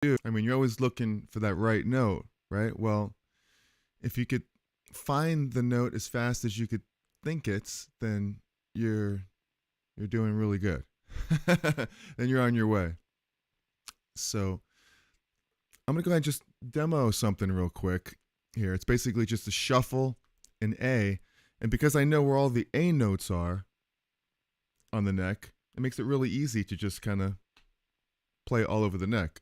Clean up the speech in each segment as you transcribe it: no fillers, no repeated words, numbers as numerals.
do. I mean, you're always looking for that right note, right? Well, if you could find the note as fast as you could think it's, then you're doing really good. Then you're on your way. So I'm gonna go ahead and just demo something real quick here. It's basically just a shuffle in A, and because I know where all the A notes are on the neck, it makes it really easy to just kind of play all over the neck.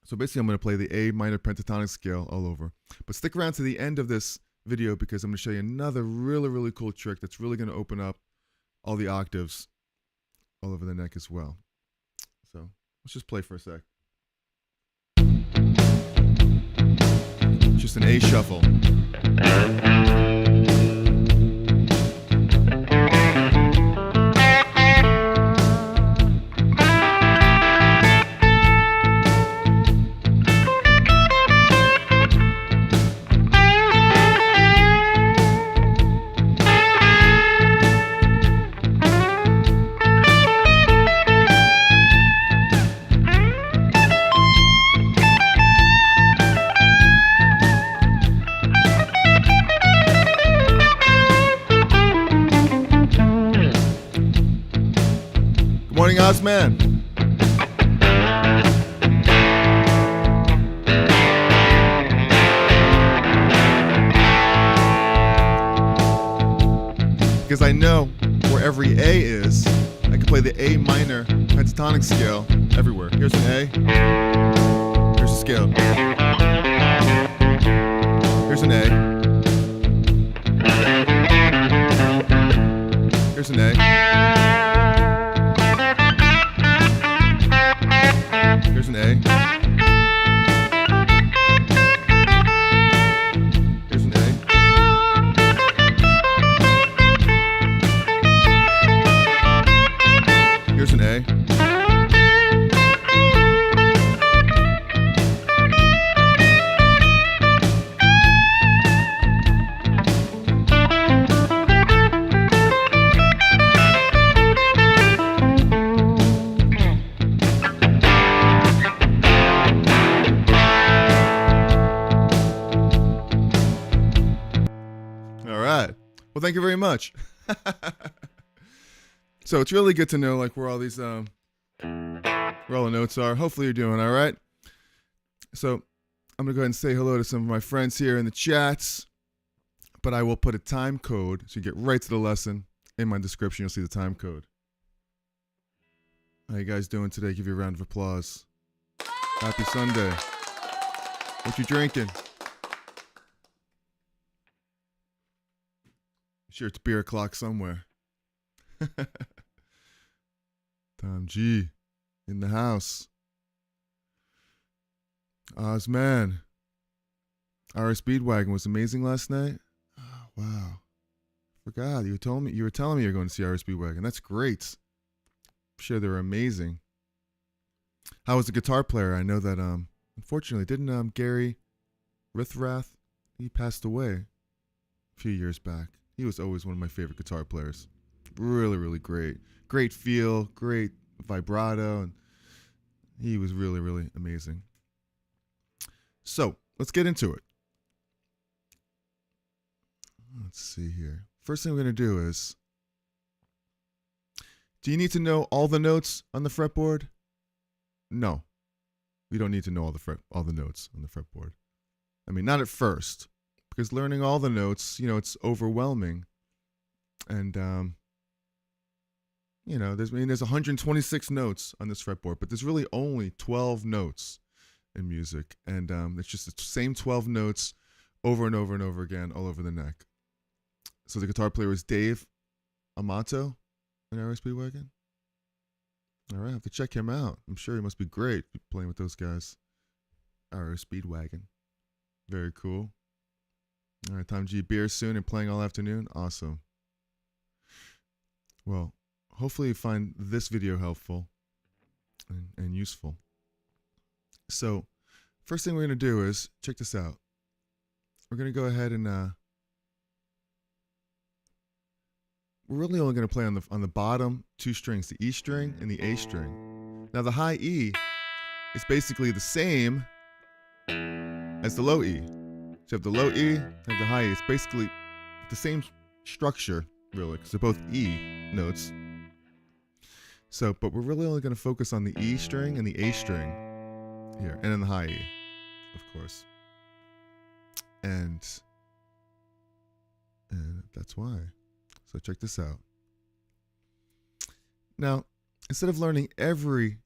So basically I'm going to play the A minor pentatonic scale all over. But stick around to the end of this video because I'm going to show you another really, really cool trick that's really going to open up all the octaves all over the neck as well. So let's just play for a sec. Just an A shuffle. Morning, Ozman. Because I know where every A is, I can play the A minor pentatonic scale everywhere. Here's an A. Here's a scale. Here's an A. Here's an A. Here's an A. Here's an A. Here's an A. Well, thank you very much. So it's really good to know like where all these where all the notes are. Hopefully you're doing all right. So I'm gonna go ahead and say hello to some of my friends here in the chats, but I will put a time code so you get right to the lesson in my description. You'll see the time code. How you guys doing today? Give you a round of applause. Happy Sunday. What you drinking? Sure, it's beer o'clock somewhere. Tom G in the house. Ozman. Our Speedwagon was amazing last night. Oh, wow. Forgot. You were telling me you're going to see our Speedwagon. That's great. I'm sure they were amazing. How was the guitar player? I know that unfortunately didn't Gary Rithrath, he passed away a few years back. He was always one of my favorite guitar players. Really, really great. Great feel, great vibrato, and he was really, really amazing. So, let's get into it. Let's see here. First thing we're going to do is, do you need to know all the notes on the fretboard? No. We don't need to know all the notes on the fretboard. I mean, not at first. Because learning all the notes, it's overwhelming. And, there's 126 notes on this fretboard, but there's really only 12 notes in music. And it's just the same 12 notes over and over and over again all over the neck. So the guitar player is Dave Amato in Aero Speedwagon. All right, I have to check him out. I'm sure he must be great playing with those guys. Aero Speedwagon. Very cool. All right, Tom G, beer soon and playing all afternoon. Awesome. Well, hopefully you find this video helpful and useful. So, first thing we're going to do is, check this out. We're going to go ahead and, we're really only going to play on the bottom two strings, the E string and the A string. Now the high E is basically the same as the low E. So you have the low E and the high E. It's basically the same structure, really, because they're both E notes. So, but we're really only going to focus on the E string and the A string here, and then the high E, of course. And that's why. So check this out. Now, instead of learning every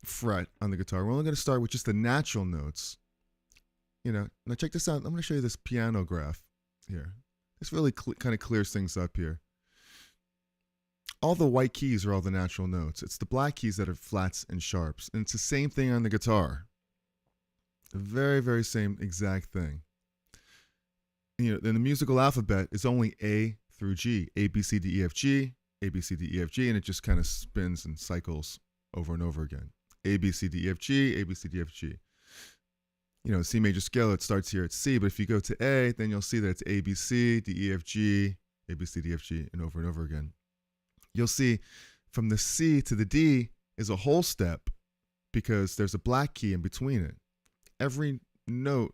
fret on the guitar, we're only going to start with just the natural notes. You know, now check this out. I'm going to show you this piano graph here. This really kind of clears things up here. All the white keys are all the natural notes. It's the black keys that are flats and sharps. And it's the same thing on the guitar. The very, very same exact thing. You know, in the musical alphabet, it's only A through G. A, B, C, D, E, F, G. A, B, C, D, E, F, G. And it just kind of spins and cycles over and over again. A, B, C, D, E, F, G. A, B, C, D, F, G. You know, C major scale, it starts here at C. But if you go to A, then you'll see that it's A, B, C, D, E, F, G. A, B, C, D, F, G. And over again. You'll see from the C to the D is a whole step because there's a black key in between it. Every note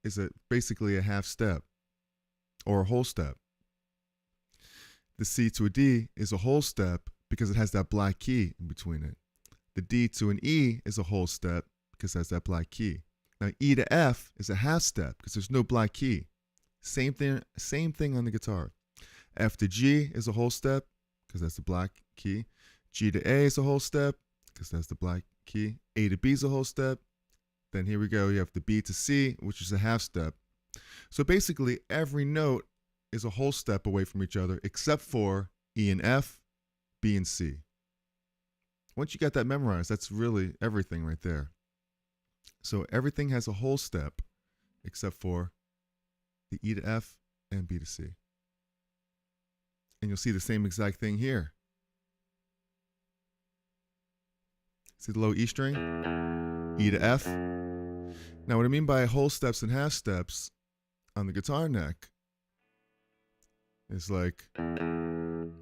is basically a half step or a whole step. The C to a D is a whole step because it has that black key in between it. The D to an E is a whole step because it has that black key. Now E to F is a half step because there's no black key. Same thing on the guitar. F to G is a whole step because that's the black key. G to A is a whole step because that's the black key. A to B is a whole step. Then here we go, you have the B to C, which is a half step. So basically every note is a whole step away from each other except for E and F, B and C. Once you got that memorized, that's really everything right there. So everything has a whole step except for the E to F and B to C. And you'll see the same exact thing here. See the low E string? E to F. Now what I mean by whole steps and half steps on the guitar neck is like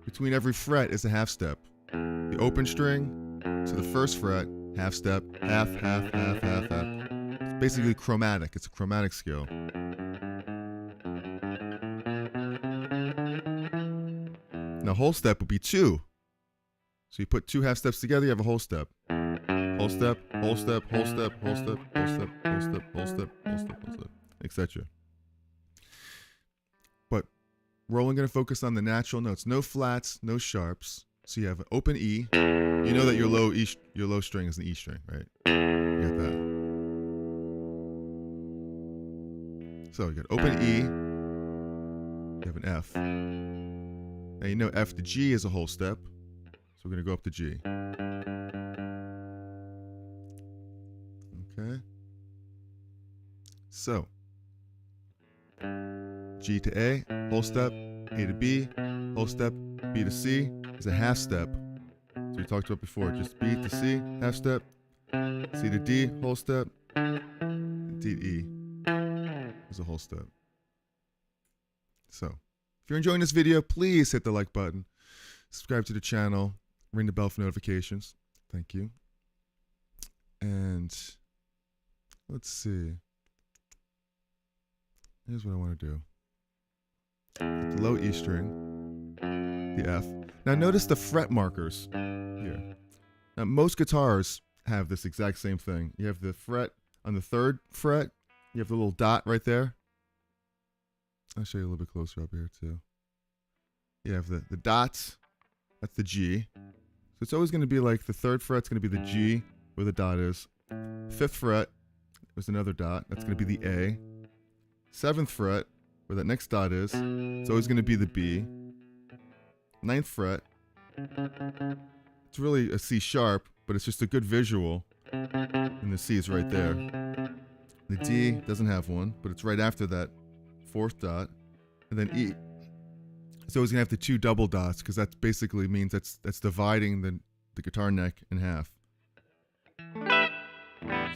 between every fret is a half step. The open string to the first fret, half step, half, half, half, half, half. It's basically chromatic. It's a chromatic scale. Now whole step would be 2. So you put 2 half steps together, you have a whole step. Whole step, whole step, whole step, whole step, whole step, whole step, whole step, whole step, whole step, etc. But we're only going to focus on the natural notes. No flats, no sharps. So you have an open E. You know that your low string is an E string, right? You got that. So you got open E. You have an F. Now you know F to G is a whole step. So we're going to go up to G. Okay. So G to A, whole step. A to B, whole step. B to C is a half step. So we talked about before, just B to C, half step. C to D, whole step. D to E is a whole step. So if you're enjoying this video, please hit the like button, subscribe to the channel, ring the bell for notifications. Thank you. And let's see. Here's what I want to do. With the low E string, the F. Now notice the fret markers here. Now most guitars have this exact same thing. You have the fret on the 3rd fret. You have the little dot right there. I'll show you a little bit closer up here too. You have the dots. That's the G. So it's always going to be like the 3rd fret's going to be the G where the dot is. 5th fret is another dot. That's going to be the A. 7th fret, where that next dot is, it's always going to be the B. 9th fret, it's really a C sharp, but it's just a good visual. And the C is right there. The D doesn't have one, but it's right after that 4th dot. And then E. It's always going to have the 2 double dots, because that basically means that's dividing the guitar neck in half.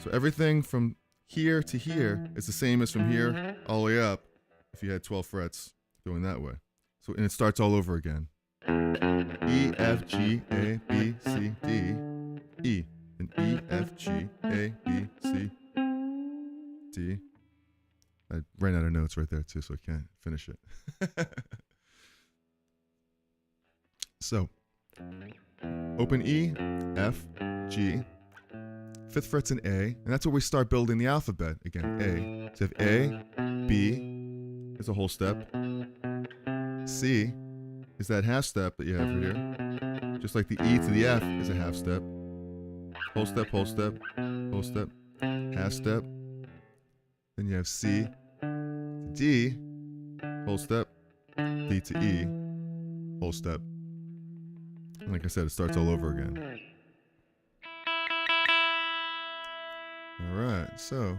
So everything from here to here is the same as from here all the way up if you had 12 frets going that way. So, and it starts all over again. E, F, G, A, B, C, D, E. an E, F, G, A, B, C, D. I ran out of notes right there too, so I can't finish it. So, open E, F, G. Fifth fret's an A, and that's where we start building the alphabet. Again, A. So you have A, B is a whole step. C is that half step that you have here. Just like the E to the F is a half step. Whole step, whole step, whole step, half step. Then you have C to D, whole step, D to E, whole step. And like I said, it starts all over again. All right, so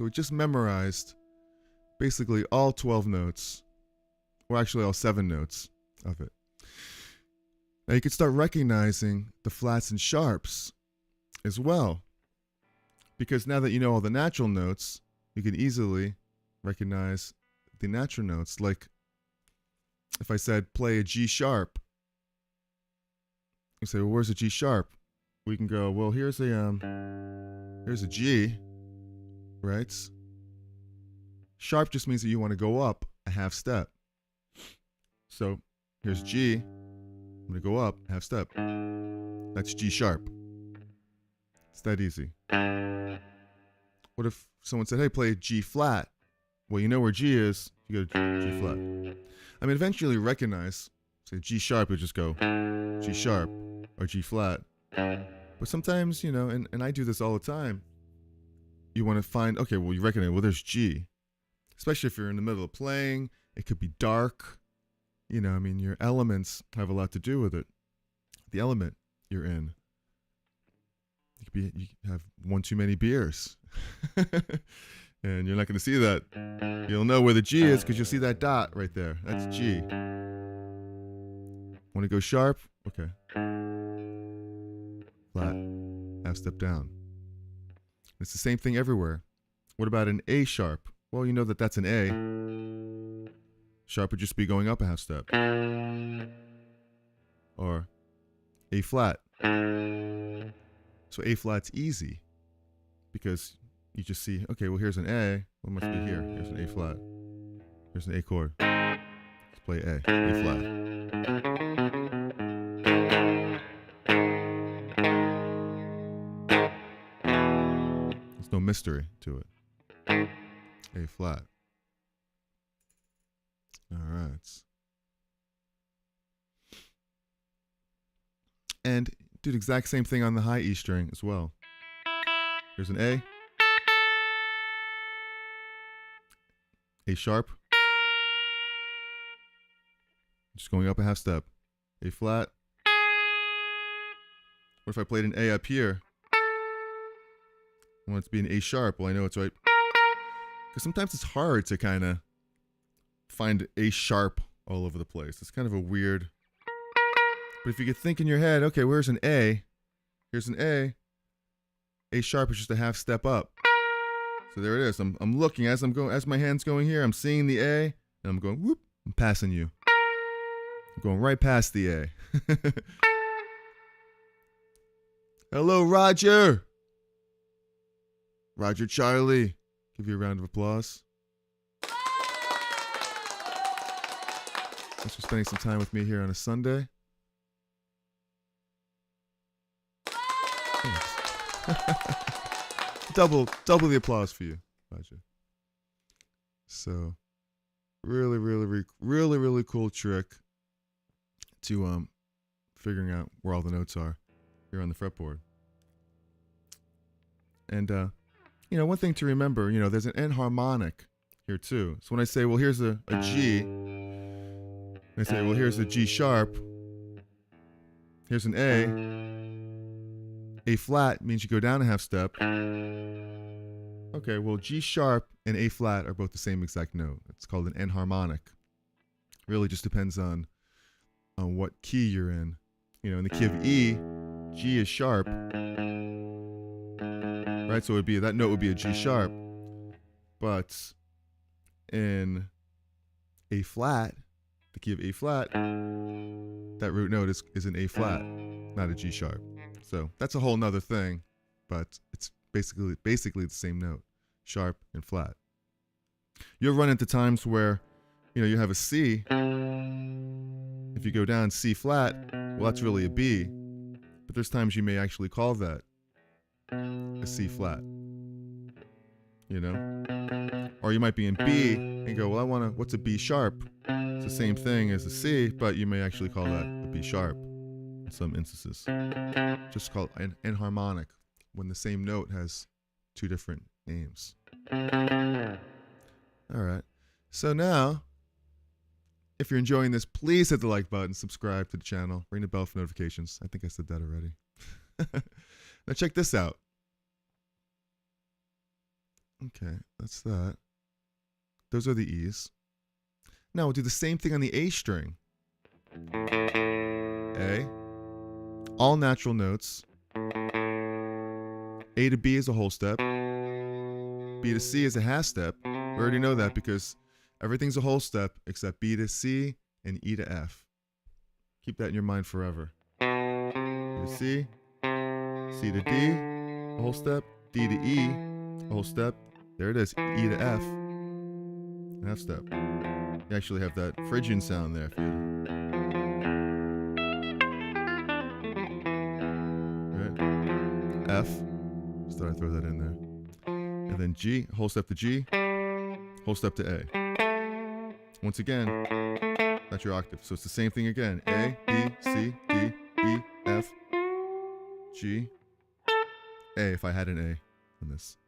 we just memorized basically all 12 notes, or actually all 7 notes of it. Now you can start recognizing the flats and sharps as well, because now that you know all the natural notes, you can easily recognize the natural notes. Like if I said play a G sharp, you say, well, where's a G sharp? We can go, well, here's a G, right? Sharp just means that you want to go up a half step. So here's G. I'm going to go up a half step. That's G sharp. It's that easy. What if someone said, hey, play G flat? Well, you know where G is. You go to G flat. I mean, eventually recognize, say G sharp, you'll just go G sharp or G flat. But sometimes, you know, and I do this all the time, you want to find, okay, well, you recognize, well, there's G. Especially if you're in the middle of playing, it could be dark. You know, I mean, your elements have a lot to do with it. The element you're in. You have one too many beers. And you're not going to see that. You'll know where the G is because you'll see that dot right there. That's G. Want to go sharp? Okay. Flat. Half step down. It's the same thing everywhere. What about an A sharp? Well, you know that that's an A. Sharp would just be going up a half step. Or A flat. So A flat's easy because you just see, okay, well, here's an A. What must be here? Here's an A flat. Here's an A chord. Let's play A flat. There's no mystery to it. A flat. All right. And do the exact same thing on the high E string as well. Here's an A sharp, just going up a half step, A flat. What if I played an A up here? I want it to be an A sharp. Well, I know it's right. Because sometimes it's hard to kind of find A sharp all over the place. It's kind of a weird. But if you could think in your head, okay, where's an A? Here's an A. A sharp is just a half step up. So there it is. I'm looking as my hand's going here. I'm seeing the A, and I'm going whoop. I'm passing you. I'm going right past the A. Hello, Roger. Roger Charlie. Give you a round of applause. Thanks for spending some time with me here on a Sunday. double the applause for you, Roger. So, really cool trick to figuring out where all the notes are here on the fretboard. And you know, one thing to remember, you know, there's an enharmonic here too. So when I say, well, here's a G, and I say, well, here's a G sharp, here's an A flat means you go down a half step. Okay, well, G sharp and A flat are both the same exact note. It's called an enharmonic. Really just depends on what key you're in. You know, in the key of E, G is sharp. Right, so that note would be a G sharp. But in A flat, the key of A flat, that root note is an A flat, not a G sharp. So that's a whole nother thing, but it's basically the same note, sharp and flat. You'll run into times where, you have a C. If you go down C flat, well, that's really a B. But there's times you may actually call that a C flat. Or you might be in B and go, well, what's a B sharp? It's the same thing as a C, but you may actually call that a B sharp in some instances. Just called an enharmonic when the same note has two different names. All right. So now, if you're enjoying this, please hit the like button, subscribe to the channel, ring the bell for notifications. I think I said that already. Now check this out. Okay, that's that. Those are the E's. Now we'll do the same thing on the A string. A, all natural notes. A to B is a whole step. B to C is a half step. We already know that because everything's a whole step except B to C and E to F. Keep that in your mind forever. B to C, C to D, a whole step, D to E, a whole step. There it is, E to F, an half step. You actually have that Phrygian sound there. Right? F, just thought I'd throw that in there. And then G, whole step to G, whole step to A. Once again, that's your octave. So it's the same thing again. A, B, C, D, E, F, G, A, if I had an A on this.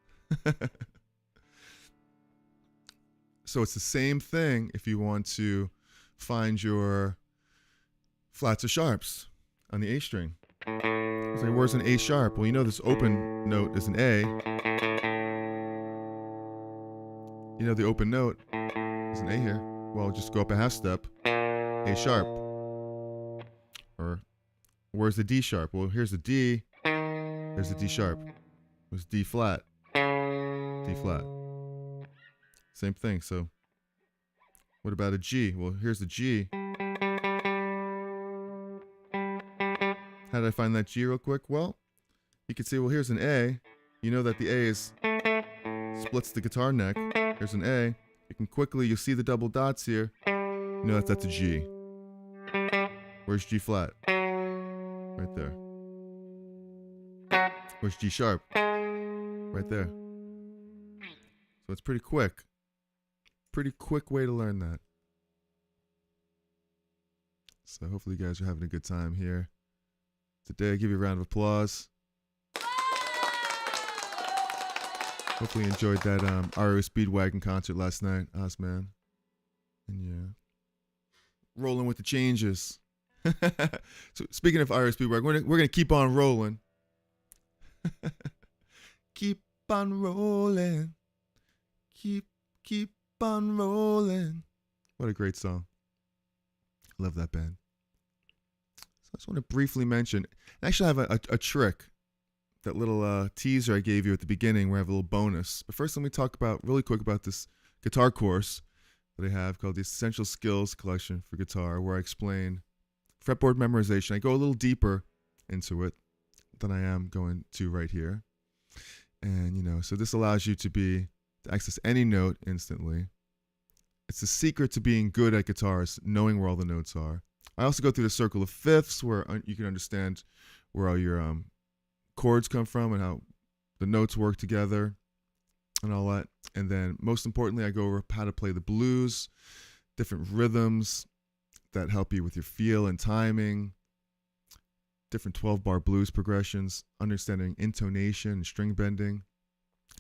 So it's the same thing if you want to find your flats or sharps on the A string. It's like, where's an A sharp? Well, this open note is an A. The open note is an A here. Well, just go up a half step, A sharp. Or where's the D sharp? Well, here's the D, here's the D sharp. Where's D flat? D flat. Same thing. So what about a G? Well, here's the G. How did I find that G real quick? Well, you can see, well, here's an A. You know that the A splits the guitar neck. Here's an A. You'll see the double dots here. You know that's a G. Where's G flat? Right there. Where's G sharp? Right there. So it's pretty quick. Pretty quick way to learn that. So hopefully you guys are having a good time here today. I give you a round of applause. Hopefully you enjoyed that RO Speedwagon concert last night, Ozman. And yeah, rolling with the changes. So speaking of RO Speedwagon, we're gonna keep on rolling. Keep on rolling. Keep on rolling. What a great song. Love that band. So I just want to briefly mention, actually I have a trick, that little teaser I gave you at the beginning where I have a little bonus. But first let me talk really quick about this guitar course that I have called the Essential Skills Collection for Guitar, where I explain fretboard memorization. I go a little deeper into it than I am going to right here. And so this allows you to access any note instantly. It's the secret to being good at guitar, is knowing where all the notes are. I also go through the circle of fifths, where you can understand where all your chords come from and how the notes work together and all that. And then most importantly, I go over how to play the blues, different rhythms that help you with your feel and timing, different 12-bar blues progressions, understanding intonation and string bending,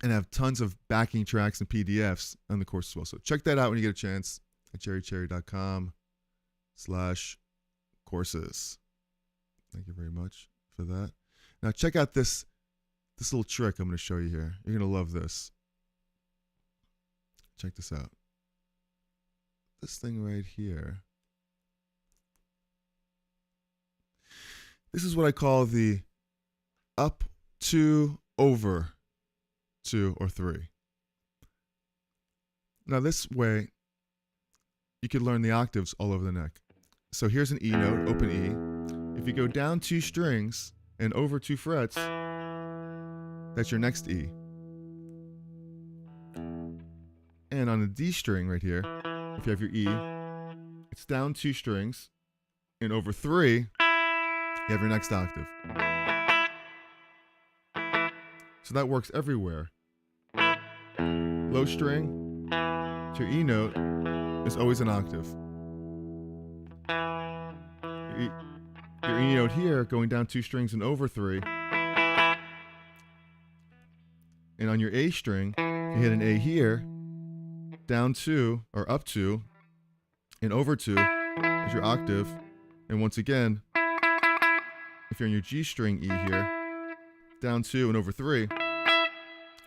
and I have tons of backing tracks and PDFs on the course as well. So check that out when you get a chance at jerrycherry.com/courses. Thank you very much for that. Now check out this little trick I'm going to show you here. You're going to love this. Check this out. This thing right here. This is what I call the up, 2, over, 2, or 3. Now this way, you could learn the octaves all over the neck. So here's an E note, open E. If you go down 2 strings, and over 2 frets, that's your next E. And on the D string right here, if you have your E, it's down 2 strings, and over 3, you have your next octave. So that works everywhere. Low string to your E note is always an octave. Your E note here going down 2 strings and over 3. And on your A string, if you hit an A here, down 2 or up 2 and over 2 is your octave. And once again, if you're on your G string E here, down 2 and over 3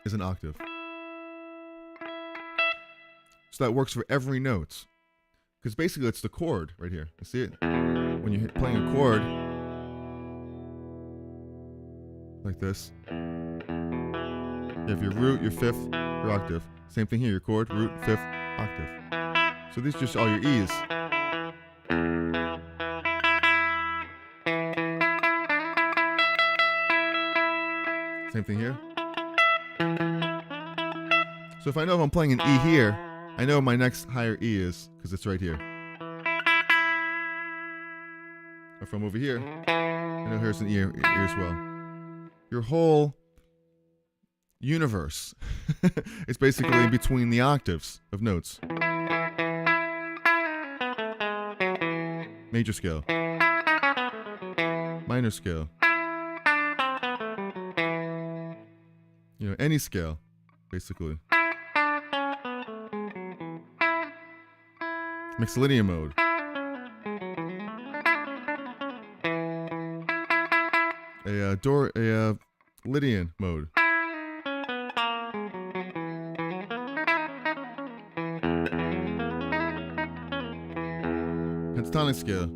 is an octave. So that works for every note. Because basically it's the chord right here. You see it? When you're playing a chord like this, you have your root, your fifth, your octave. Same thing here, your chord, root, fifth, octave. So these are just all your E's. Same thing here. So if I know if I'm playing an E here, I know my next higher E is, because it's right here. If I'm over here, I know here's an E here as well. Your whole universe is basically in between the octaves of notes. Major scale, minor scale, you know, any scale, basically. Mixolydian mode. A Lydian mode. Pentatonic scale.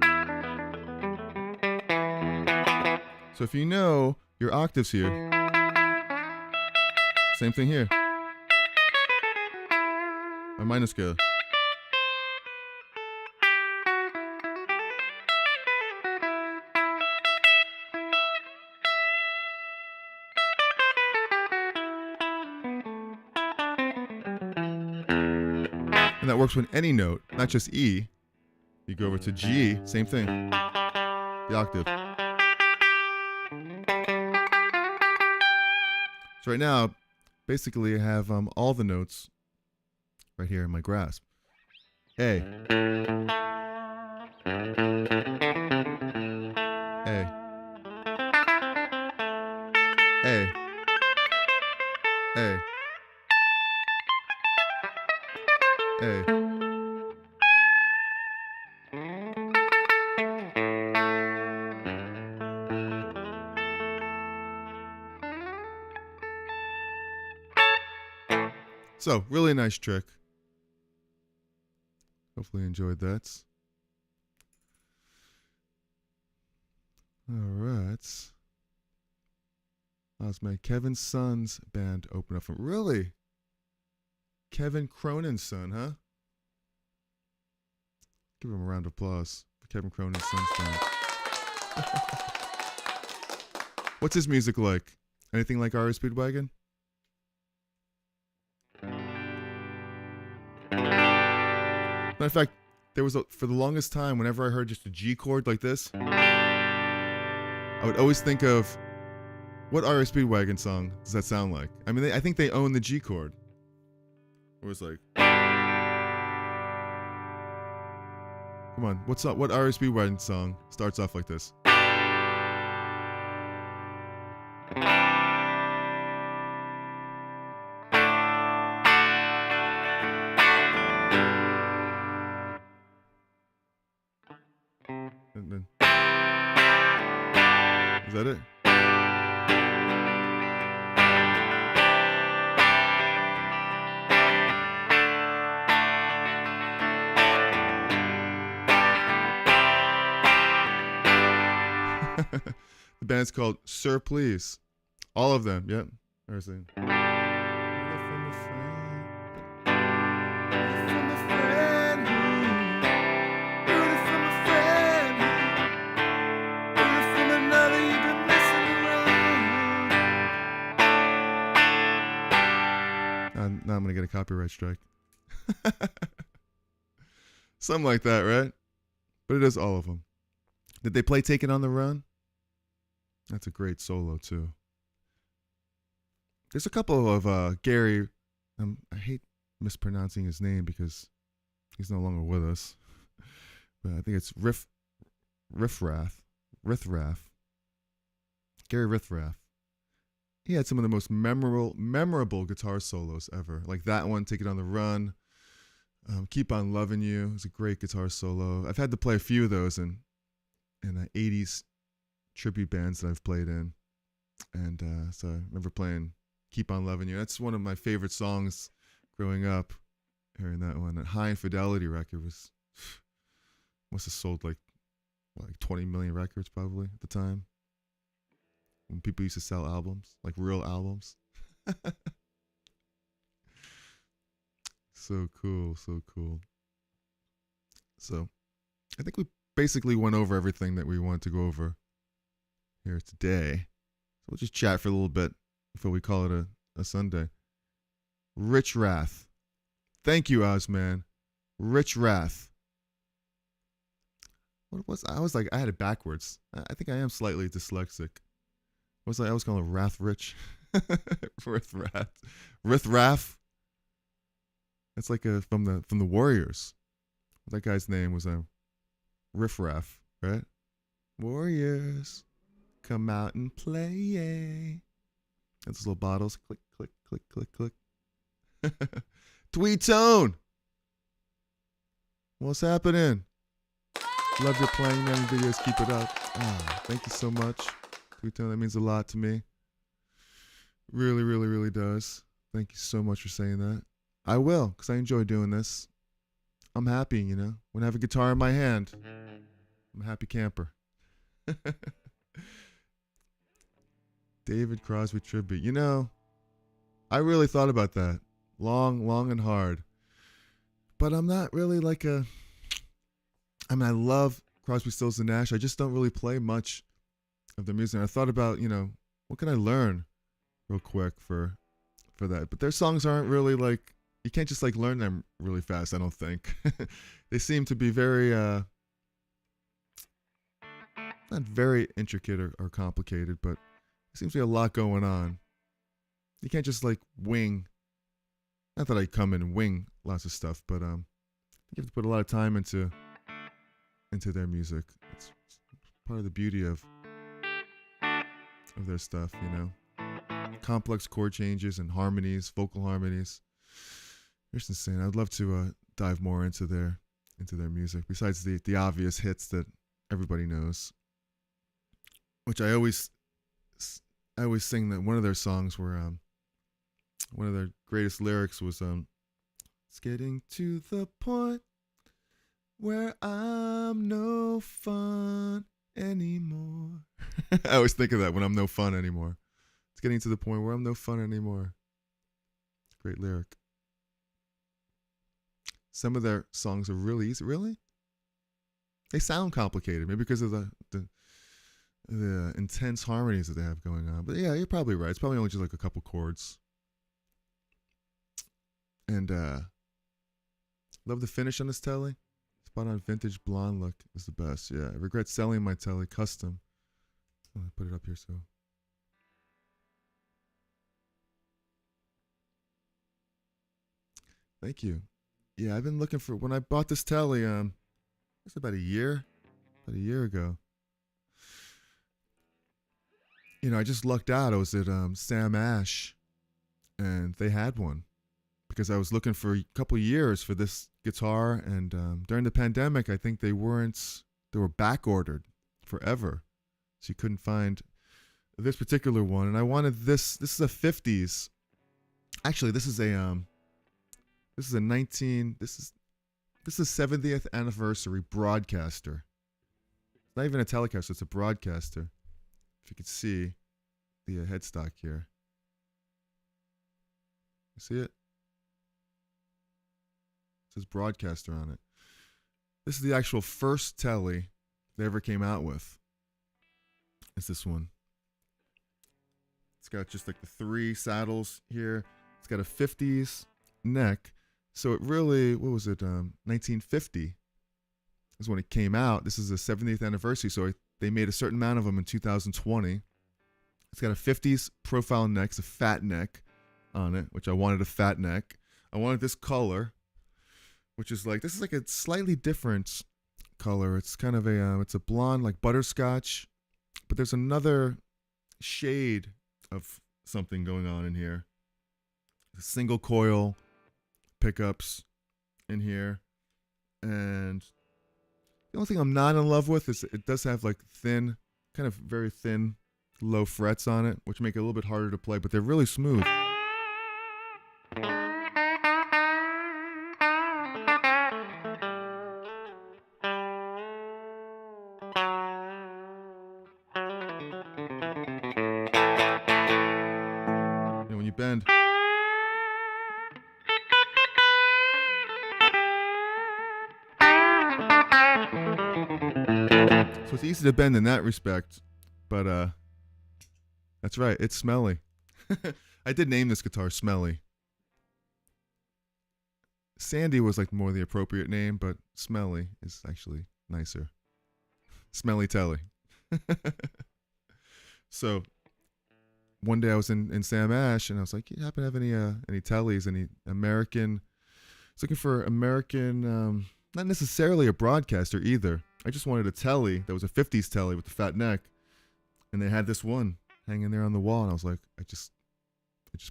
So if you know your octaves here, same thing here. A minor scale. And that works with any note, not just E. You go over to G, same thing. The octave. So right now, basically I have all the notes right here in my grasp. A. A. A. A. A. So, really nice trick. Hopefully you enjoyed that. All right. That was my Kevin Son's band open up for. Really? Kevin Cronin's son, huh? Give him a round of applause for Kevin Cronin's son's band. What's his music like? Anything like R.A. Speedwagon? Matter of fact, there was for the longest time, whenever I heard just a G chord like this, I would always think of, what R.A. Speedwagon song does that sound like? I mean, I think they own the G chord. It was like, come on, what's up? What R.A. Speedwagon song starts off like this? And then, is that it? The band's called Sir Please. All of them, yep. Everything. Now I'm gonna get a copyright strike. Something like that, right? But it is all of them. Did they play Take It on the Run? That's a great solo too. There's a couple of Gary. I hate mispronouncing his name because he's no longer with us. But I think it's Rithrath. Gary Rithrath. He had some of the most memorable guitar solos ever. Like that one, Take It on the Run. Keep on Loving You. It's a great guitar solo. I've had to play a few of those in 80s tribute bands that I've played in. And so I remember playing Keep on Loving You. That's one of my favorite songs growing up. Hearing that one. That High Infidelity record must have sold like 20 million records probably at the time. When people used to sell albums, like real albums. So cool, so cool. So I think we basically went over everything that we wanted to go over here today. So we'll just chat for a little bit before we call it a Sunday. Rich Wrath. Thank you, Ozman. Rich Wrath. What was I was like, I had it backwards. I think I am slightly dyslexic. I was calling it Wrath Rich. Rithrath. That's like from the Warriors. That guy's name was Riffraff, right? Warriors, come out and play. That's those little bottles. Click, click, click, click, click. Tweet Tone. What's happening? Love your playing, man. Videos. Keep it up. Thank you so much. Tweet Tone, that means a lot to me. Really, really, really does. Thank you so much for saying that. I will, because I enjoy doing this. I'm happy, you know. When I have a guitar in my hand, I'm a happy camper. David Crosby tribute. You know, I really thought about that. Long and hard. But I'm not really like I love Crosby, Stills and Nash. I just don't really play much of their music. I thought about, you know, what can I learn real quick for that? But their songs aren't really like, you can't just like learn them really fast, I don't think. They seem to be very, not very intricate or complicated, but there seems to be a lot going on. You can't just like wing. Not that I come in and wing lots of stuff, but you have to put a lot of time into their music. It's part of the beauty of their stuff, you know. Complex chord changes and harmonies, vocal harmonies. It's insane. I'd love to dive more into their music. Besides the obvious hits that everybody knows, which I always sing that one of their songs were one of their greatest lyrics was it's getting to the point where I'm no fun anymore. I always think of that when I'm no fun anymore. It's getting to the point where I'm no fun anymore. Great lyric. Some of their songs are really easy. Really? They sound complicated, maybe because of the intense harmonies that they have going on. But yeah, you're probably right. It's probably only just like a couple chords. And love the finish on this telly. Spot on vintage blonde look is the best. Yeah, I regret selling my telly custom. I'll put it up here so. Thank you. Yeah, I've been looking for, when I bought this telly, it's about a year ago. You know, I just lucked out. I was at Sam Ash, and they had one. Because I was looking for a couple years for this guitar, and during the pandemic, I think they were back ordered forever, so you couldn't find this particular one. And I wanted this. This is a 50s. Actually, this is a 70th anniversary broadcaster. It's not even a Telecaster; it's a broadcaster. If you could see the headstock here, you see it? It says broadcaster on it. This is the actual first telly they ever came out with. It's this one. It's got just like the 3 saddles here. It's got a 50s neck. So it really, what was it, 1950 is when it came out. This is the 70th anniversary, so they made a certain amount of them in 2020. It's got a 50s profile neck. It's a fat neck on it, which I wanted a fat neck. I wanted this color, which is like, this is like a slightly different color. It's kind of it's a blonde, like butterscotch, but there's another shade of something going on in here. Single coil pickups in here, and the only thing I'm not in love with is it does have like thin, kind of very thin, low frets on it, which make it a little bit harder to play, but they're really smooth. And when you bend, so it's easy to bend in that respect, but that's right, it's smelly. I did name this guitar Smelly. Sandy was like more the appropriate name, but Smelly is actually nicer. Smelly Telly. So one day I was in Sam Ash, and I was like, "You happen to have any tellies, any American?" I was looking for American, not necessarily a broadcaster either. I just wanted a telly that was a 50s telly with the fat neck, and they had this one hanging there on the wall, and I was like, I just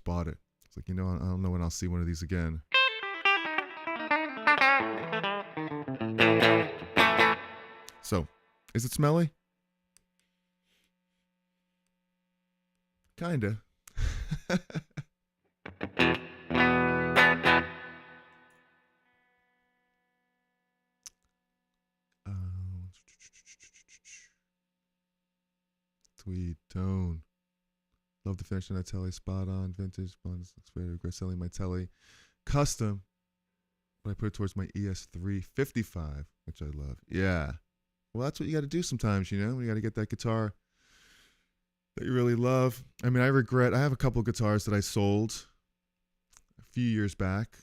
bought it. It's like, I don't know when I'll see one of these again. So, is it smelly? Kinda. Tweed tone. Love the finish on that telly. Spot on. Vintage. Looks very regret selling my telly. Custom. But I put it towards my ES355, which I love. Yeah. Well, that's what you got to do sometimes, You got to get that guitar that you really love. I mean, I have a couple of guitars that I sold a few years back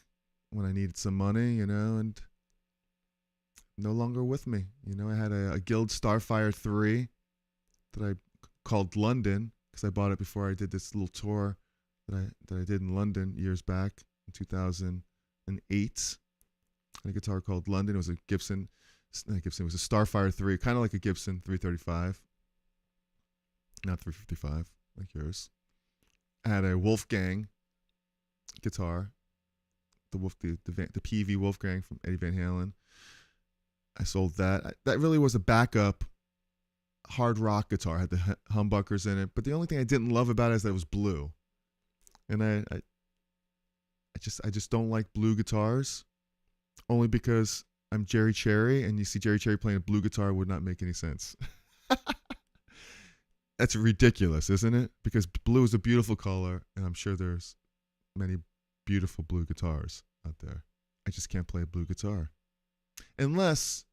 when I needed some money, and no longer with me. I had a Guild Starfire 3 that I called London because I bought it before I did this little tour that I did in London years back in 2008. And a guitar called London. It was a Gibson. It was a Starfire 3, kind of like a Gibson 335, not 355 like yours. I had a Wolfgang guitar, the PV Wolfgang from Eddie Van Halen. I sold that. That really was a backup hard rock guitar. Had the humbuckers in it, but the only thing I didn't love about it is that it was blue, and I just don't like blue guitars, only because I'm Jerry Cherry, and you see Jerry Cherry playing a blue guitar would not make any sense. That's ridiculous, isn't it? Because blue is a beautiful color, and I'm sure there's many beautiful blue guitars out there. I just can't play a blue guitar. Unless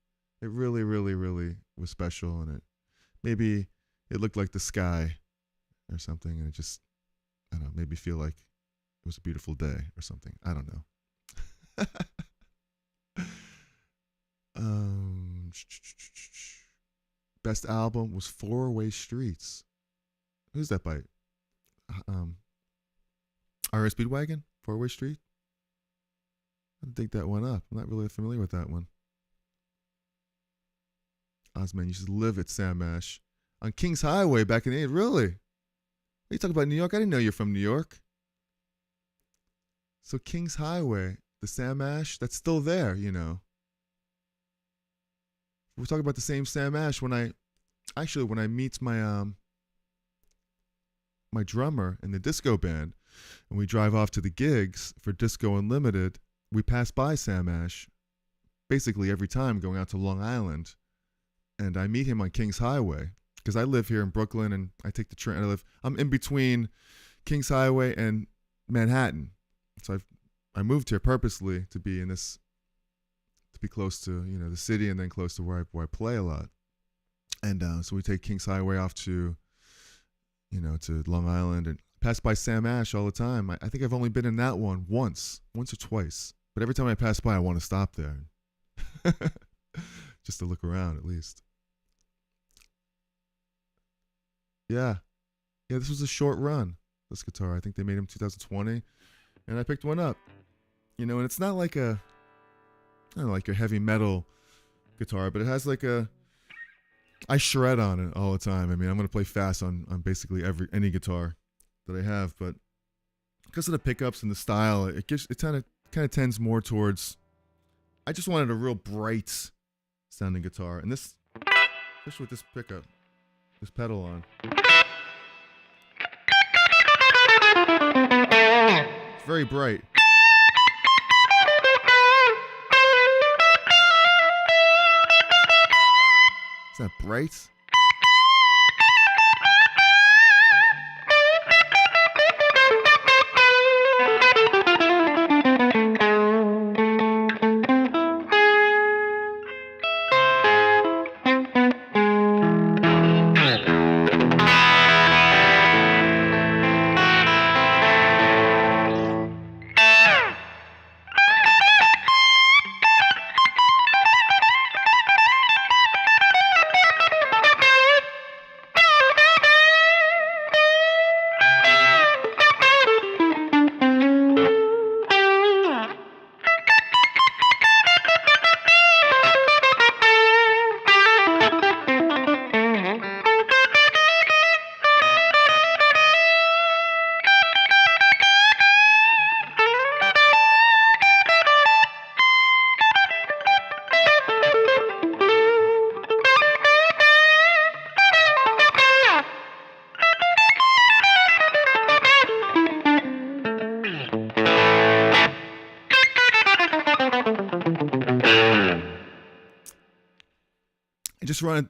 it really, really, really was special, and maybe it looked like the sky or something, and it just, I don't know, made me feel like it was a beautiful day or something. I don't know. Best album was Four-Way Streets. Who's that by? R.S. Speedwagon? Four-Way Street? I didn't dig that one up. I'm not really familiar with that one. Ozman used to live at Sam Ash on Kings Highway back in the 80s. Really? What are you talking about, New York? I didn't know you're from New York. So Kings Highway, the Sam Ash, that's still there, We're talking about the same Sam Ash. When I meet my my drummer in the disco band, and we drive off to the gigs for Disco Unlimited, we pass by Sam Ash basically every time going out to Long Island, and I meet him on Kings Highway because I live here in Brooklyn, and I take the train. I'm in between Kings Highway and Manhattan, so I moved here purposely to be close to the city, and then close to where I play a lot. And so we take Kings Highway off to to Long Island and pass by Sam Ash all the time. I think I've only been in that one once or twice. But every time I pass by, I want to stop there. Just to look around, at least. Yeah. Yeah, this was a short run, this guitar. I think they made them 2020. And I picked one up. You know, and it's not like a, I don't know, like a heavy metal guitar, but it has like a, I shred on it all the time. I mean, I'm going to play fast on basically any guitar that I have, but because of the pickups and the style, it kind of tends more towards, I just wanted a real bright sounding guitar. And this, especially with this pickup, this pedal on. It's very bright. Is that bright?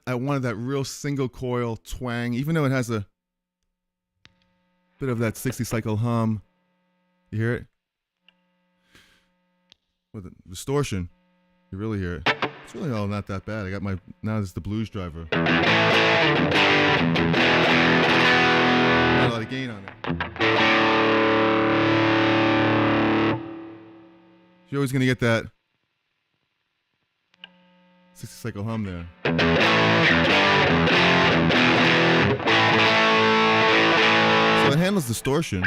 I wanted that real single coil twang, even though it has a bit of that 60 cycle hum. You hear it? With the distortion, you really hear it. It's really all not that bad. I got now this is the blues driver. Not a lot of gain on it. You're always going to get that 60 cycle hum there. So it handles distortion.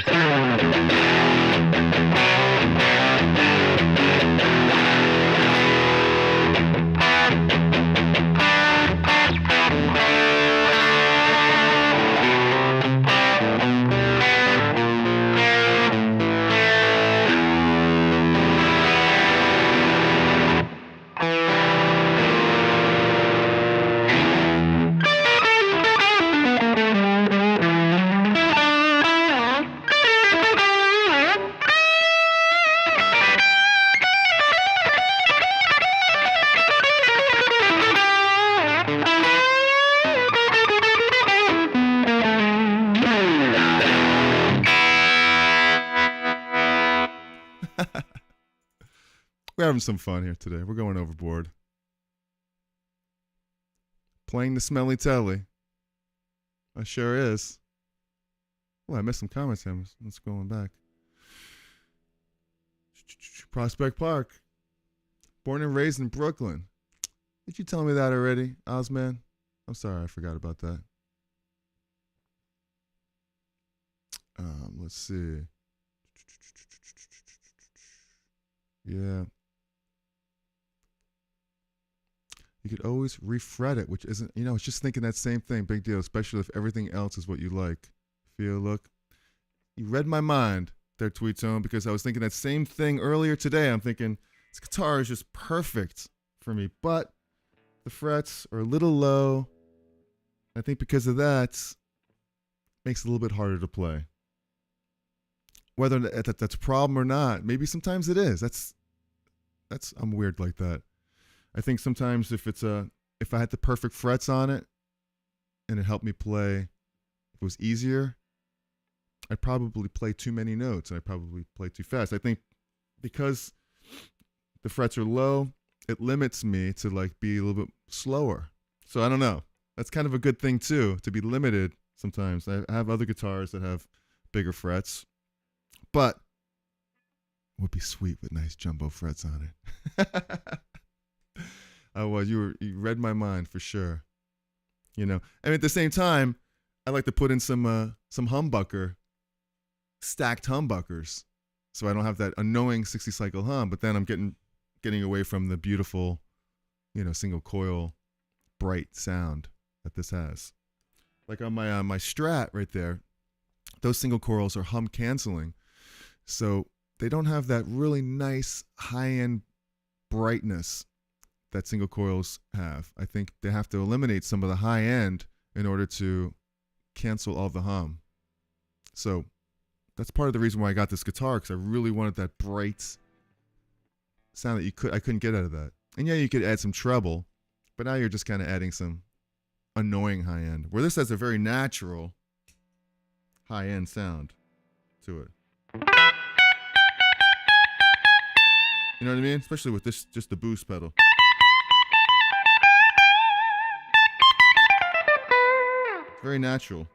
We're having some fun here today. We're going overboard. Playing the smelly telly. I sure is. Oh, I missed some comments here. Let's go on back. Prospect Park. Born and raised in Brooklyn. Did you tell me that already, Ozman? I'm sorry, I forgot about that. Let's see. Yeah. You could always refret it, which isn't, it's just thinking that same thing. Big deal, especially if everything else is what you like. Feel, look. You read my mind there, Tweet Zone, because I was thinking that same thing earlier today. I'm thinking, this guitar is just perfect for me, but the frets are a little low. I think because of that, makes it a little bit harder to play. Whether that's a problem or not, maybe sometimes it is. I'm weird like that. I think sometimes if I had the perfect frets on it and it helped me play, if it was easier, I'd probably play too many notes and I'd probably play too fast. I think because the frets are low, it limits me to be a little bit slower. So I don't know. That's kind of a good thing too, to be limited sometimes. I have other guitars that have bigger frets. But it would be sweet with nice jumbo frets on it. You read my mind for sure. You know, and at the same time, I like to put in some humbucker, stacked humbuckers, so I don't have that annoying 60 cycle hum. But then I'm getting away from the beautiful, single coil, bright sound that this has. Like on my Strat right there, those single coils are hum canceling, so they don't have that really nice high end brightness that single coils have. I think they have to eliminate some of the high end in order to cancel all the hum. So that's part of the reason why I got this guitar, because I really wanted that bright sound that I couldn't get out of that. And yeah, you could add some treble, but now you're just kind of adding some annoying high end, where this has a very natural high end sound to it. You know what I mean? Especially with this, just the boost pedal. It's very natural.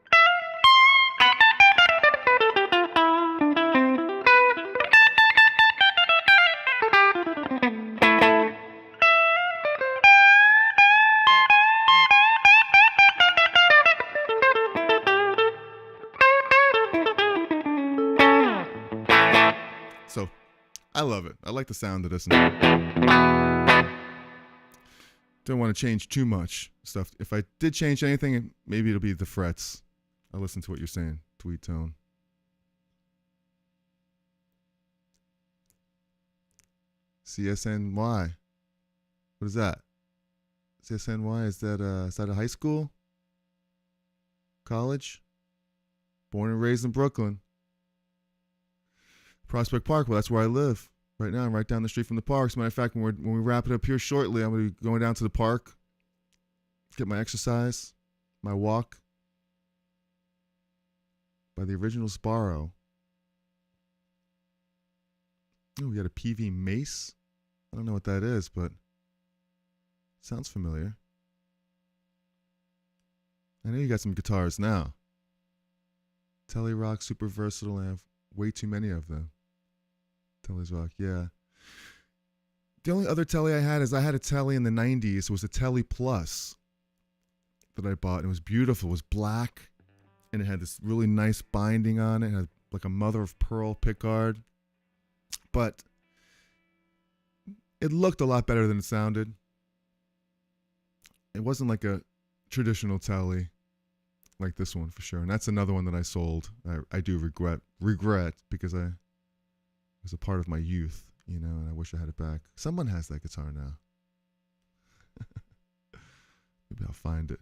So, I love it. I like the sound of this. Don't want to change too much stuff. If I did change anything, maybe it'll be the frets. I'll listen to what you're saying. Tweed tone. CSNY. What is that? CSNY, is that a high school? College? Born and raised in Brooklyn. Prospect Park, well, that's where I live right now. I'm right down the street from the park. As a matter of fact, when we wrap it up here shortly, I'm going to be going down to the park, get my exercise, my walk by the original Sparrow. Oh, we got a PV Mace. I don't know what that is, but sounds familiar. I know you got some guitars now. Tele Rock, super versatile. I have way too many of them. Tele's Rock, yeah. The only other Tele I had a Tele in the 90s. It was a Tele Plus that I bought. And it was beautiful. It was black. And it had this really nice binding on it. It had like a mother of pearl pickguard. But it looked a lot better than it sounded. It wasn't like a traditional Tele like this one for sure. And that's another one that I sold. I do regret because it was a part of my youth, and I wish I had it back. Someone has that guitar now. Maybe I'll find it.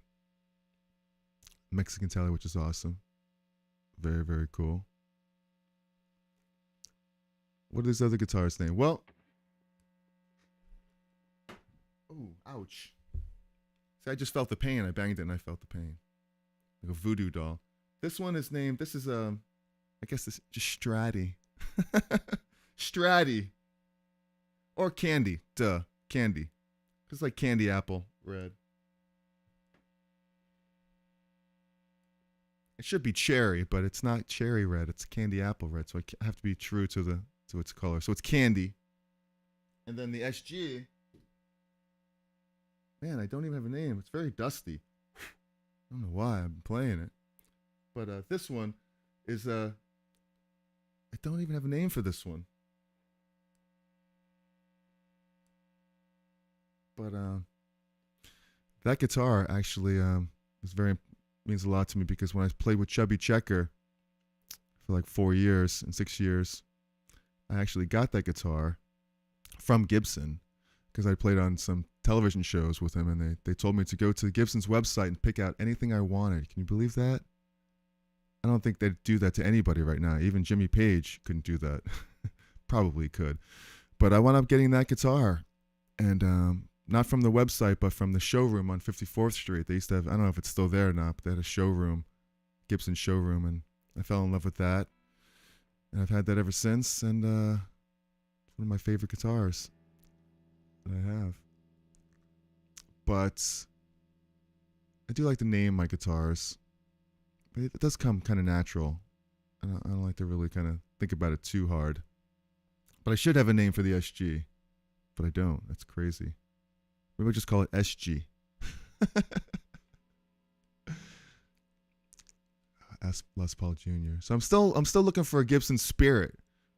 Mexican Tele, which is awesome. Very, very cool. What are these other guitars named? Well, oh, ouch. See, I just felt the pain. I banged it and I felt the pain. Like a voodoo doll. This one is named, I guess this is just Stratty. Stratty. Or Candy. Duh. Candy. It's like candy apple red. It should be cherry, but it's not cherry red. It's candy apple red. So I have to be true to its color. So it's candy. And then the SG. Man, I don't even have a name. It's very dusty. I don't know why I'm playing it. But this one is I don't even have a name for this one. But that guitar actually means a lot to me, because when I played with Chubby Checker for like 4 years and 6 years, I actually got that guitar from Gibson, because I played on some television shows with him, and they told me to go to Gibson's website and pick out anything I wanted. Can you believe that? I don't think they'd do that to anybody right now. Even Jimmy Page couldn't do that. Probably could. But I wound up getting that guitar. And not from the website, but from the showroom on 54th Street. They used to have, I don't know if it's still there or not, but they had a showroom, Gibson showroom, and I fell in love with that. And I've had that ever since, and it's one of my favorite guitars that I have. But I do like to name my guitars. It does come kind of natural. I don't like to really kind of think about it too hard. But I should have a name for the SG, but I don't. That's crazy. Maybe I'll just call it SG. Les Paul Jr. So I'm still looking for a Gibson Spirit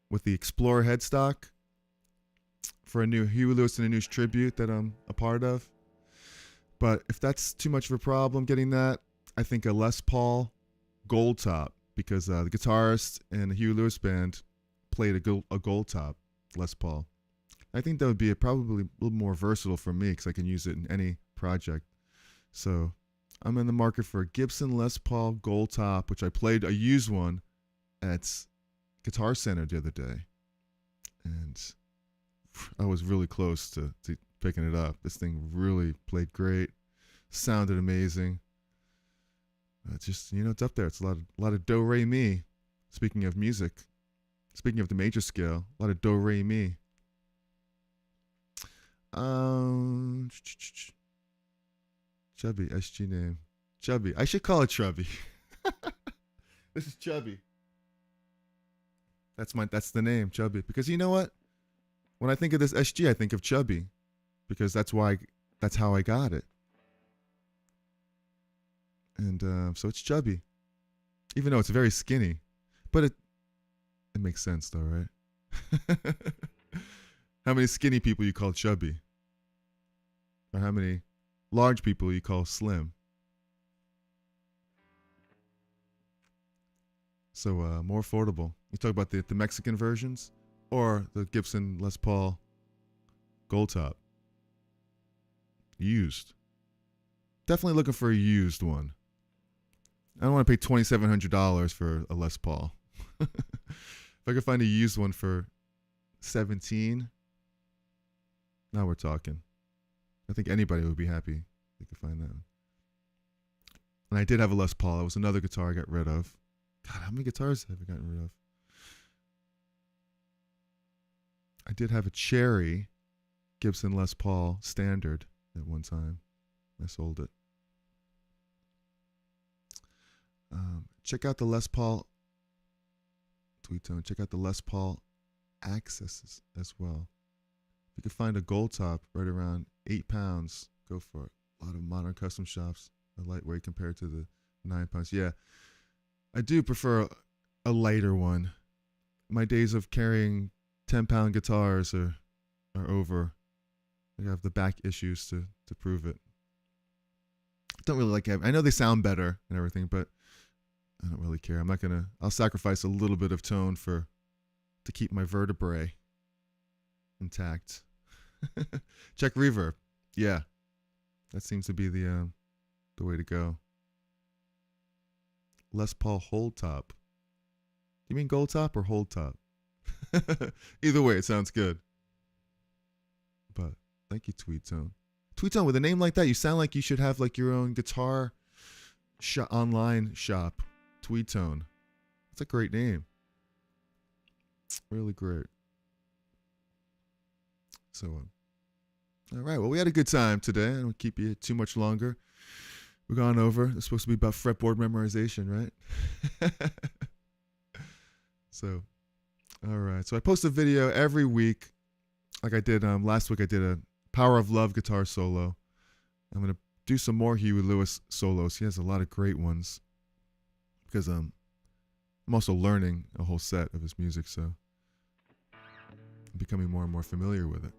with the Explorer headstock for a new Huey Lewis and the News tribute that I'm a part of. But if that's too much of a problem getting that, I think a Les Paul gold top, because the guitarist and the Huey Lewis band played a gold top Les Paul. I think that would be probably a little more versatile for me because I can use it in any project. So I'm in the market for a Gibson Les Paul gold top, which I played a used one at Guitar Center the other day. And I was really close to picking it up. This thing really played great. Sounded amazing. It's just, it's up there. It's a lot of do, re, mi. Speaking of music. Speaking of the major scale, a lot of do, re, mi. Chubby, SG name. Chubby. I should call it Chubby. This is Chubby. That's the name, Chubby. Because you know what? When I think of this SG, I think of Chubby. Because that's how I got it. And so it's Chubby. Even though it's very skinny. But it makes sense though, right? How many skinny people you call chubby? Or how many large people you call slim? So more affordable. You talk about the Mexican versions or the Gibson Les Paul gold top. Used. Definitely looking for a used one. I don't want to pay $2,700 for a Les Paul. If I could find a used one for $17, now we're talking. I think anybody would be happy if they could find that one. And I did have a Les Paul. It was another guitar I got rid of. God, how many guitars have I gotten rid of? I did have a Cherry Gibson Les Paul Standard at one time. I sold it. Check out the Les Paul Tweet Tone. Check out the Les Paul Accesses as well. If you can find a gold top right around £8, go for it. A lot of modern custom shops are lightweight compared to the 9 pounds. Yeah, I do prefer a lighter one. My days of carrying 10-pound guitars are over. I have the back issues to prove it. Don't really like it. I know they sound better and everything, but I don't really care. I'll sacrifice a little bit of tone to keep my vertebrae intact. Check reverb. Yeah. That seems to be the way to go. Les Paul hold top. Do you mean gold top or hold top? Either way, it sounds good. But thank you, Tweet Tone. Tweet Tone, with a name like that, you sound like you should have like your own guitar online shop. Tweet Tone. That's a great name. Really great. So, all right. Well, we had a good time today. I don't keep you too much longer. We've gone over. It's supposed to be about fretboard memorization, right? So, all right. So I post a video every week. Like I did last week, I did a Power of Love guitar solo. I'm going to do some more Huey Lewis solos. He has a lot of great ones. Because I'm also learning a whole set of his music, so I'm becoming more and more familiar with it.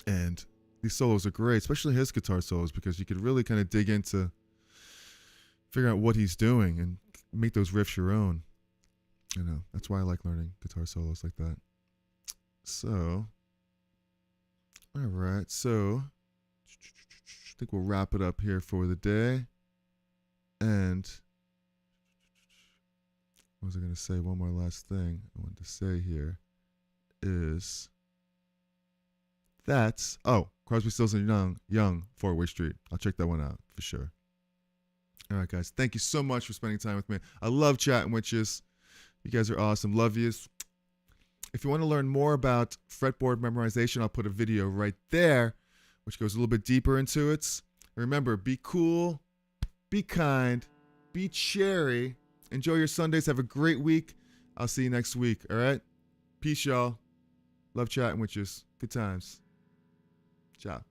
And these solos are great, especially his guitar solos, because you could really kind of dig into, figure out what he's doing and make those riffs your own. That's why I like learning guitar solos like that. So, all right, so I think we'll wrap it up here for the day. And what was I going to say? One more last thing I wanted to say here is that, Crosby, Stills and Young, 4-Way Street. I'll check that one out for sure. All right, guys. Thank you so much for spending time with me. I love chatting with you. You guys are awesome. Love yous. If you want to learn more about fretboard memorization, I'll put a video right there, which goes a little bit deeper into it. Remember, be cool, be kind, be cherry, Enjoy your Sundays. Have a great week. I'll see you next week. All right? Peace, y'all. Love chatting with you. Good times. Ciao.